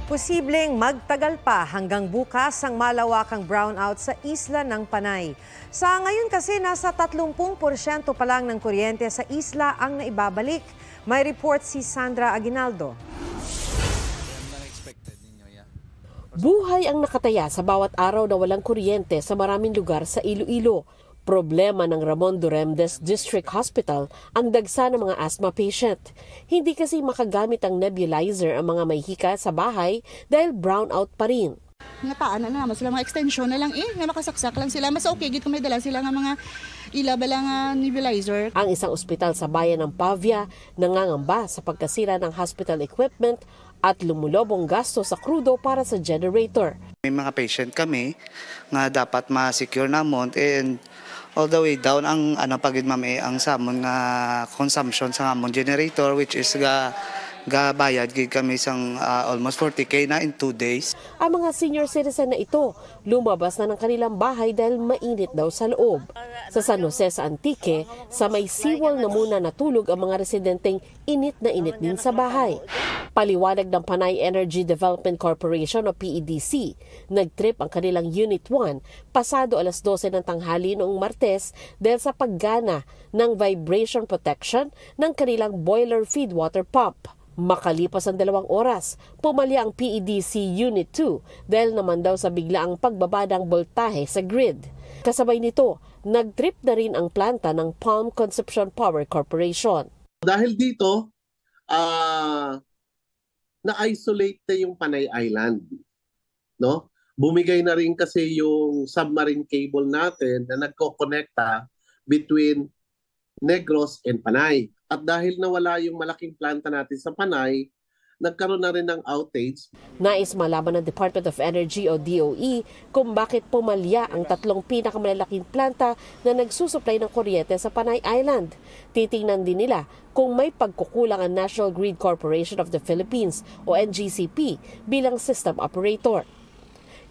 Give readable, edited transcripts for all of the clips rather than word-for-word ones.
Posibleng magtagal pa hanggang bukas ang malawakang brownout sa isla ng Panay. Sa ngayon kasi nasa 30% pa lang ng kuryente sa isla ang naibabalik. May report si Sandra Aguinaldo. Buhay ang nakataya sa bawat araw na walang kuryente sa maraming lugar sa Iloilo. Problema ng Ramon Duremdes District Hospital ang dagsa ng mga asthma patient. Hindi kasi makagamit ang nebulizer ang mga may hika sa bahay dahil brownout pa rin. Nataan na naman sila, mga extension na lang nga makasaksak lang sila. Mas okay, gito may dala sila nga mga ilaba nga nebulizer. Ang isang ospital sa bayan ng Pavia nangangamba sa pagkasira ng hospital equipment at lumulobong gasto sa krudo para sa generator. May mga patient kami nga dapat ma-secure namon and all the way down ang pagid mami ang samon nga consumption sa amon generator which is bayad gid kami sang almost 40K na in 2 days. Ang mga senior citizen na ito lumabas na ng kanilang bahay dahil mainit daw sa loob. Sa San Jose sa Antique, sa may seawall na muna natulog ang mga residenteng init na init din sa bahay. Paliwanag ng Panay Energy Development Corporation o PEDC, nagtrip ang kanilang Unit 1 pasado alas 12 ng tanghali noong Martes dahil sa paggana ng vibration protection ng kanilang boiler feed water pump. Makalipas ang 2 oras, pumalya ang PEDC Unit 2 dahil naman daw sa biglaang pagbaba ng boltahe sa grid. Kasabay nito, nagtrip na rin ang planta ng Palm Concepcion Power Corporation. Dahil dito, na-isolate na yung Panay Island. No? Bumigay na rin kasi yung submarine cable natin na nagko-connecta between Negros and Panay. At dahil nawala yung malaking planta natin sa Panay, nagkaroon na rin ng outage. Nais malaman ng Department of Energy o DOE kung bakit pumalya ang 3 pinakamalalaking planta na nagsusupply ng kuryente sa Panay Island. Titingnan din nila kung may pagkukulang ang National Grid Corporation of the Philippines o NGCP bilang system operator.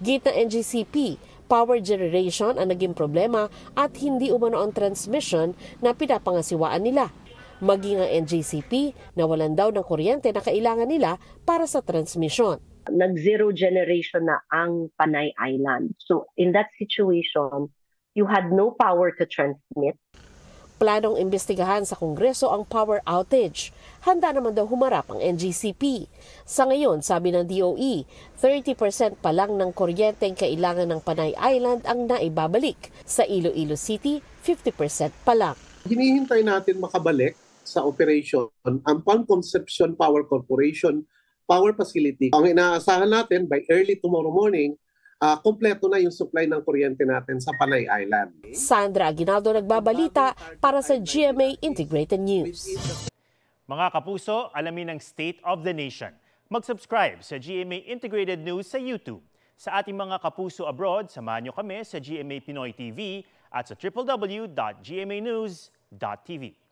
Git ng NGCP, power generation ang naging problema at hindi umano ang transmission na pinapangasiwaan nila. Maging ang NGCP nawalan daw ng kuryente na kailangan nila para sa transmission. Nag-zero generation na ang Panay Island. So in that situation, you had no power to transmit. Planong imbestigahan sa Kongreso ang power outage. Handa naman daw humarap ang NGCP. Sa ngayon, sabi ng DOE, 30% pa lang ng kuryente ang kailangan ng Panay Island ang naibabalik. Sa Iloilo City, 50% pa lang. Hinihintay natin makabalik sa operation ang Palm Concepcion Power Corporation power facility. Ang inaasahan natin by early tomorrow morning, kompleto na yung supply ng kuryente natin sa Panay Island. Sandra Aguinaldo nagbabalita para sa GMA Integrated News. Mga kapuso, alamin ang State of the Nation. Mag-subscribe sa GMA Integrated News sa YouTube. Sa ating mga kapuso abroad, samahan nyo kami sa GMA Pinoy TV at sa www.gmanews.tv.